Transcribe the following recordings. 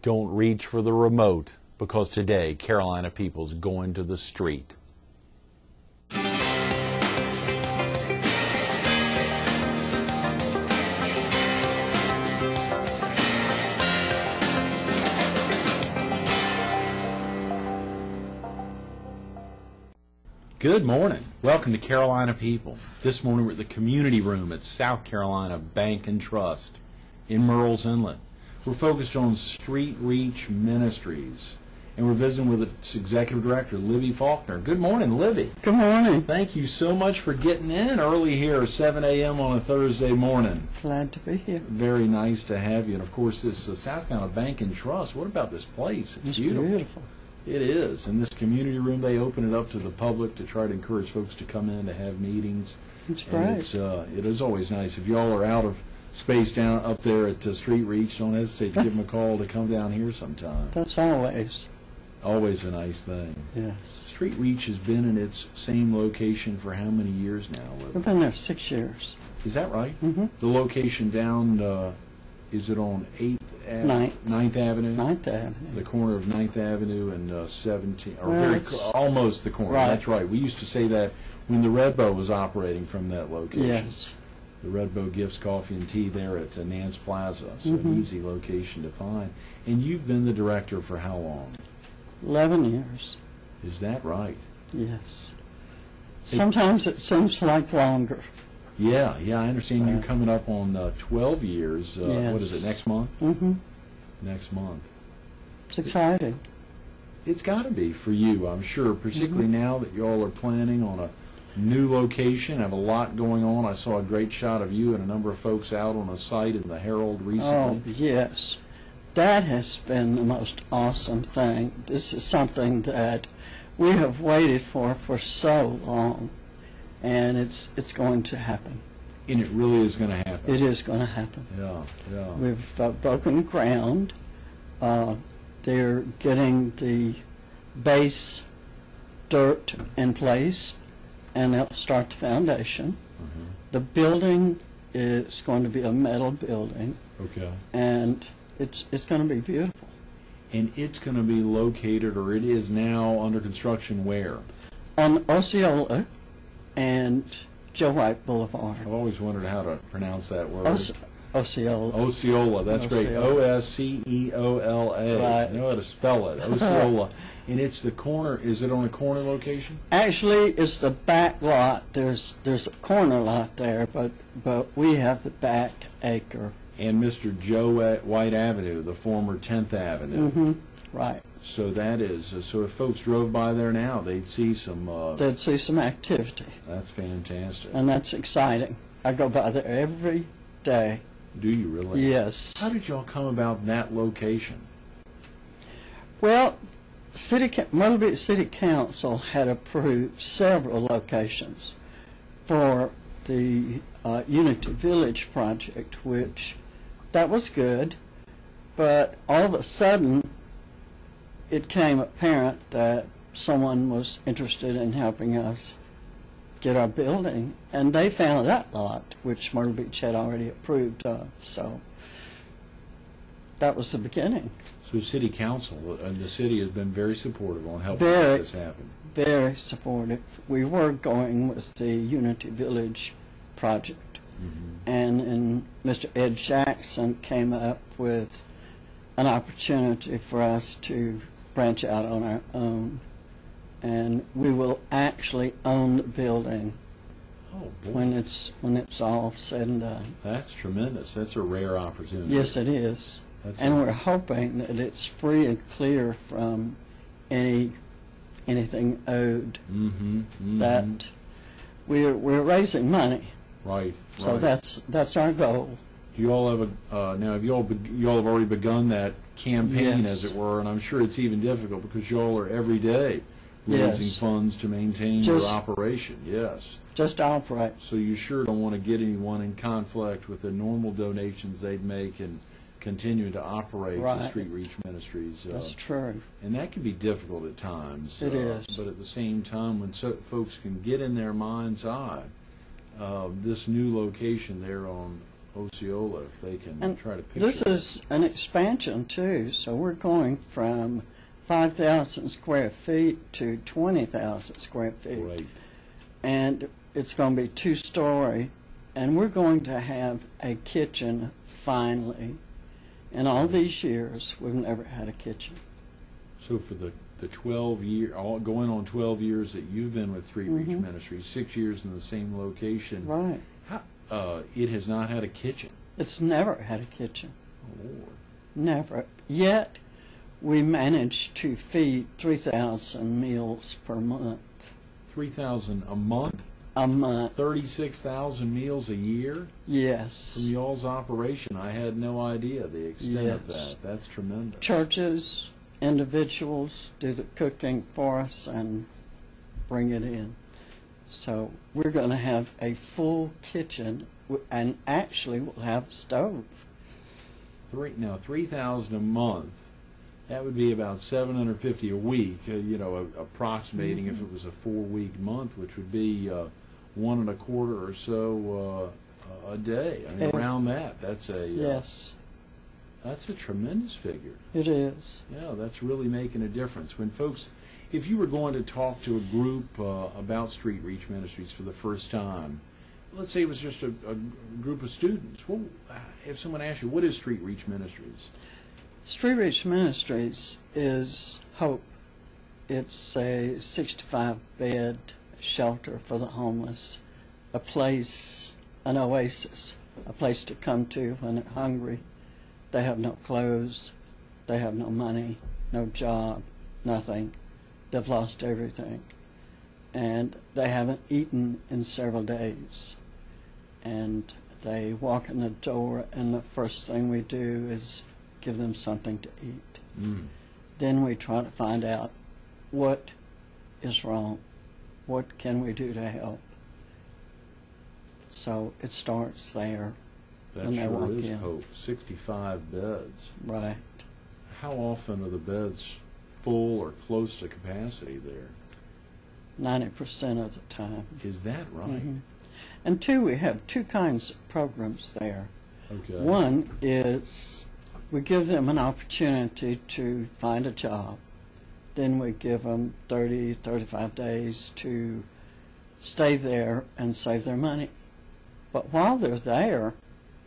Don't reach for the remote, because today Carolina people's going to the street. Good morning. Welcome to Carolina People. This morning we're at the community room at South Carolina Bank and Trust in Murrells Inlet. We're focused on Street Reach Ministries, and we're visiting with its executive director, Libby Faulkner. Good morning, Libby. Good morning. Thank you so much for getting in early here, 7 a.m. on a Thursday morning. Glad to be here. Very nice to have you. And, of course, this is South Carolina Bank and Trust. What about this place? It's beautiful. It is. And this community room, they open it up to the public to try to encourage folks to come in to have meetings. It's great. It is always nice. If y'all are out of space down up there at Street Reach, don't hesitate to give them a call to come down here sometime. That's always a nice thing. Yes. Street Reach has been in its same location for how many years now, Libby? We've been there 6 years. Is that right? Mm-hmm. The location down, is it on 8th Avenue? 9th Avenue? 9th Avenue. The corner of 9th Avenue and 17th, or Well, almost the corner. Right. That's right. We used to say that when the Red Bow was operating from that location. Yes. The Red Bow Gifts Coffee and Tea there at Nance Plaza, so an easy location to find. And you've been the director for how long? 11 years. Is that right? Yes. Sometimes it seems like longer. Yeah, I understand you're coming up on 12 years. Yes. What is it, next month? Mm-hmm. Next month. It's exciting. It's got to be for you, I'm sure, particularly now that you all are planning on a new location, have a lot going on. I saw a great shot of you and a number of folks out on a site in the Herald recently. Oh, yes. That has been the most awesome thing. This is something that we have waited for so long, and it's going to happen. And it really is going to happen. It is going to happen. Yeah. We've broken ground. They're getting the base dirt in place, and they'll start the foundation. Mm-hmm. The building is going to be a metal building. Okay. And it's going to be beautiful. And it's going to be located, or it is now under construction, where? On Osceola and Joe White Boulevard. I've always wondered how to pronounce that word. Osceola. Osceola, that's great. Osceola. Right. I know how to spell it. Osceola. And it's the corner. Is it on a corner location? Actually, it's the back lot. There's a corner lot there, but we have the back acre. And Mr. Joe White Avenue, the former 10th Avenue. Mm-hmm. Right. So that is, so if folks drove by there now, they'd see some... they'd see some activity. That's fantastic. And that's exciting. I go by there every day. Do you really? Yes. How did y'all come about that location? Well, Myrtle Beach City Council had approved several locations for the Unity Village project, which that was good, but all of a sudden it became apparent that someone was interested in helping us get our building, and they found that lot, which Myrtle Beach had already approved of, so that was the beginning. So City Council and the city has been very supportive on helping make this happen. Very supportive. We were going with the Unity Village project, and Mr. Ed Jackson came up with an opportunity for us to branch out on our own, and we will actually own the building. Oh, boy. When it's all said and done. That's tremendous. That's a rare opportunity. Yes, it is. And we're hoping that it's free and clear from anything owed. That we're raising money. Right. So that's our goal. Do you all have now? Have you all have already begun that campaign, Yes. as it were? And I'm sure it's even difficult because you all are every day raising funds to maintain your operation. Yes. Just operate. So you sure don't want to get anyone in conflict with the normal donations they'd make and continue to operate the Street Reach Ministries. That's true. And that can be difficult at times. It is. But at the same time, when folks can get in their mind's eye, this new location there on Osceola if they can And try to picture this is an expansion too, so we're going from 5,000 square feet to 20,000 square feet. Right. And it's going to be 2-story, and we're going to have a kitchen finally. In all these years, we've never had a kitchen. So for the 12 year, going on 12 years that you've been with Street Reach Ministries, 6 years in the same location, Right. It has not had a kitchen. It's never had a kitchen. Oh, Lord. Never. Yet, we managed to feed 3,000 meals per month. 3,000 a month? A month. 36,000 meals a year? Yes. From y'all's operation. I had no idea the extent of Yes. that. That's tremendous. Churches, individuals do the cooking for us and bring it in. So we're going to have a full kitchen, and actually we'll have a stove. 3,000 a month. That would be about $750 a week. Approximating if it was a 4-week month, which would be $1.25 or so a day. I mean, around that. That's a Yes, that's a tremendous figure. it is. Yeah, that's really making a difference. When folks, if you were going to talk to a group about Street Reach Ministries for the first time, let's say it was just a group of students. Well, if someone asked you, what is Street Reach Ministries? Street Reach Ministries is hope. It's a 65-bed shelter for the homeless, a place, an oasis, a place to come to when they're hungry. They have no clothes, they have no money, no job, nothing. They've lost everything. And they haven't eaten in several days. And they walk in the door, and the first thing we do is give them something to eat. Then we try to find out what is wrong. What can we do to help? So it starts there. That when they sure walk is in. hope. 65 beds. Right. How often are the beds full or close to capacity there? 90% of the time. Is that right? And two, we have two kinds of programs there. Okay. One is we give them an opportunity to find a job. Then we give them 30, 35 days to stay there and save their money. But while they're there,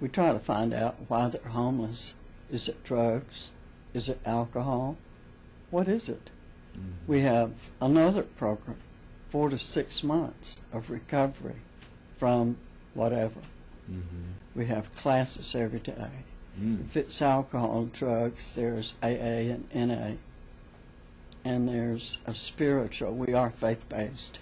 we try to find out why they're homeless. Is it drugs? Is it alcohol? What is it? We have another program, 4 to 6 months of recovery from whatever. We have classes every day. If it's alcohol, drugs, there's AA and NA. And there's a spiritual, we are faith-based.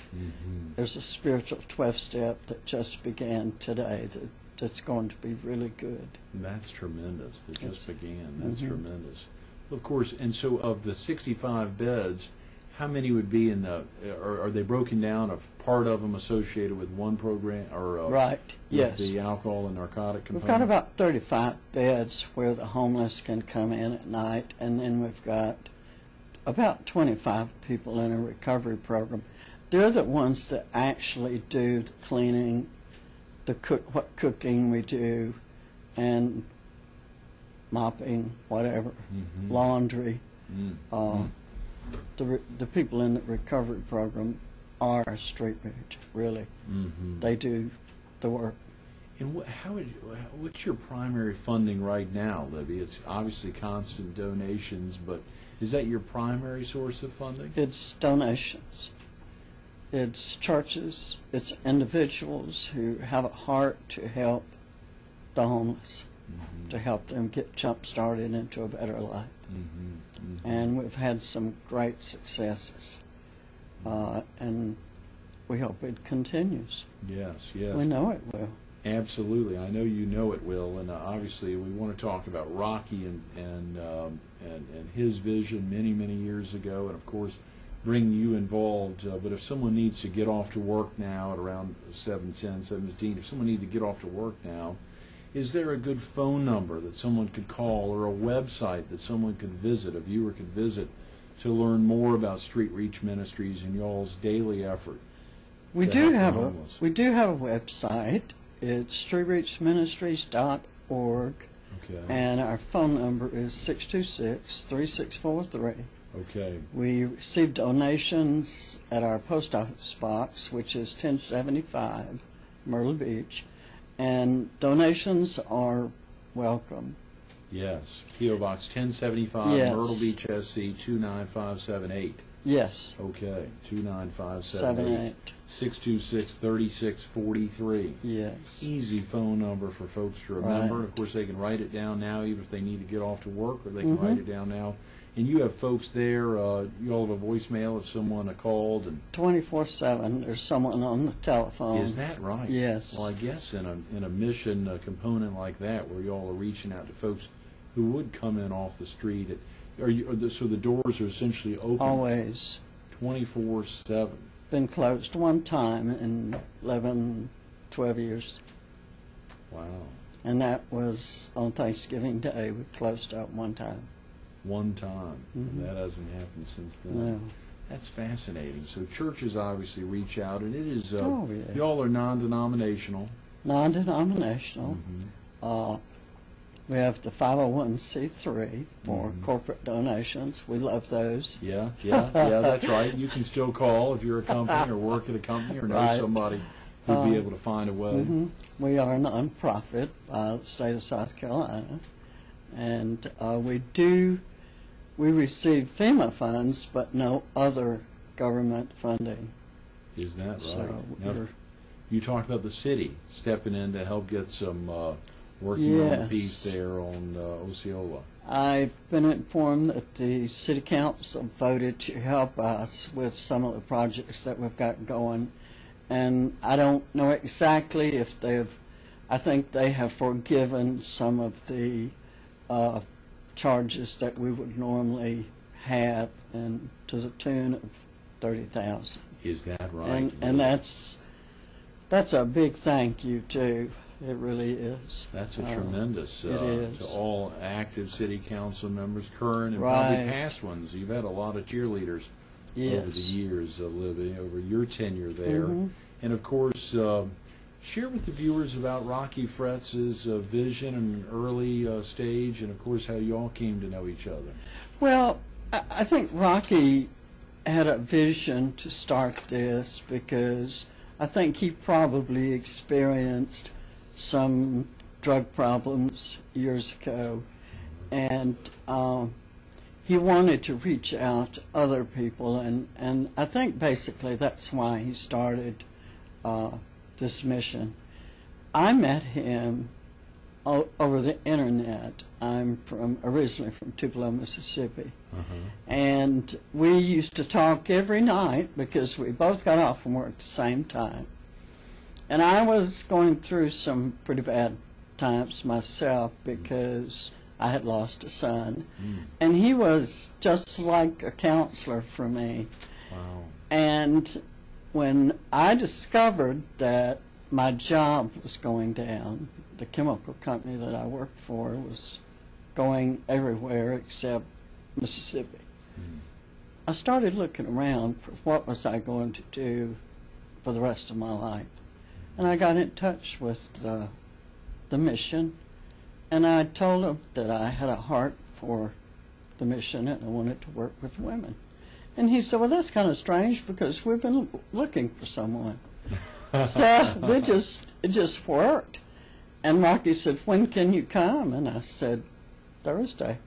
There's a spiritual 12-step that just began today that's going to be really good. That's tremendous. That just began. That's tremendous. Of course, and so of the 65 beds, how many would be in the, are they broken down of part of them associated with one program, or Right, yes. the alcohol and narcotic component? We've got about 35 beds where the homeless can come in at night, and then we've got about 25 people in a recovery program. They're the ones that actually do the cleaning, what cooking we do, and mopping, whatever, laundry. The people in the recovery program are Street Reach, really. They do the work. And what's your primary funding right now, Libby? It's obviously constant donations, but is that your primary source of funding? It's donations. It's churches. It's individuals who have a heart to help the homeless, to help them get jump-started into a better life. And we've had some great successes, and we hope it continues. Yes, yes. We know it will. Absolutely, I know you know it will, and obviously we want to talk about Rocky and his vision many years ago, and of course bring you involved. But if someone needs to get off to work now at around 7:10, 7:15, if someone needs to get off to work now, is there a good phone number that someone could call, or a website that someone could visit, a viewer could visit, to learn more about Street Reach Ministries and y'all's daily effort? We do have a website. It's streetreachministries.org, Okay. and our phone number is 626-3643. Okay. We receive donations at our post office box, which is 1075 Myrtle Beach, and donations are welcome. Yes. P.O. Box 1075, Yes. Myrtle Beach, SC 29578. Yes. Okay. 29578. 626-3643. Yes. Easy phone number for folks to remember. Right. Of course, they can write it down now, even if they need to get off to work, or they can Mm-hmm. write it down now. And you have folks there. You all have a voicemail if someone called, and 24/7. There's someone on the telephone. is that right? Yes. Well, I guess in a mission component like that, where you all are reaching out to folks who would come in off the street, so the doors are essentially open Always 24/7. been closed one time in 11, 12 years, Wow. and that was on Thanksgiving Day. We closed up one time. One time. Mhm. That hasn't happened since then. No. That's fascinating. So churches obviously reach out, and it is. Oh, yeah. Y'all are non-denominational. Non-denominational. Mhm. We have the 501c3 for Mhm. corporate donations. We love those. Yeah. That's right. You can still call if you're a company or work at a company or know Right. somebody who'd be able to find a way. Mhm. We are a nonprofit by the state of South Carolina, and we receive FEMA funds, but no other government funding. Is that right? So Now, we're, you talked about the city stepping in to help get some working on the Yes. piece there on Osceola. I've been informed that the city council voted to help us with some of the projects that we've got going, and I don't know exactly if I think they have forgiven some of the charges that we would normally have, and to the tune of $30,000. Is that right? And that's a big thank you too. It really is. That's a tremendous it is. to all active city council members, current and probably Right. past ones. You've had a lot of cheerleaders Yes. over the years, Libby, over your tenure there. Mhm. And of course, share with the viewers about Rocky Fretz's vision and early stage, and of course how you all came to know each other. Well, I think Rocky had a vision to start this because I think he probably experienced some drug problems years ago, and he wanted to reach out to other people, and I think basically that's why he started this mission. I met him over the internet. I'm originally from Tupelo, Mississippi, and we used to talk every night because we both got off from work at the same time. And I was going through some pretty bad times myself because I had lost a son, and he was just like a counselor for me. Wow. And when I discovered that my job was going down, the chemical company that I worked for was going everywhere except Mississippi, I started looking around for what was I going to do for the rest of my life. And I got in touch with the mission, and I told them that I had a heart for the mission and I wanted to work with women. And he said, well, that's kind of strange because we've been looking for someone. So it just worked. And Rocky said, when can you come? And I said, Thursday.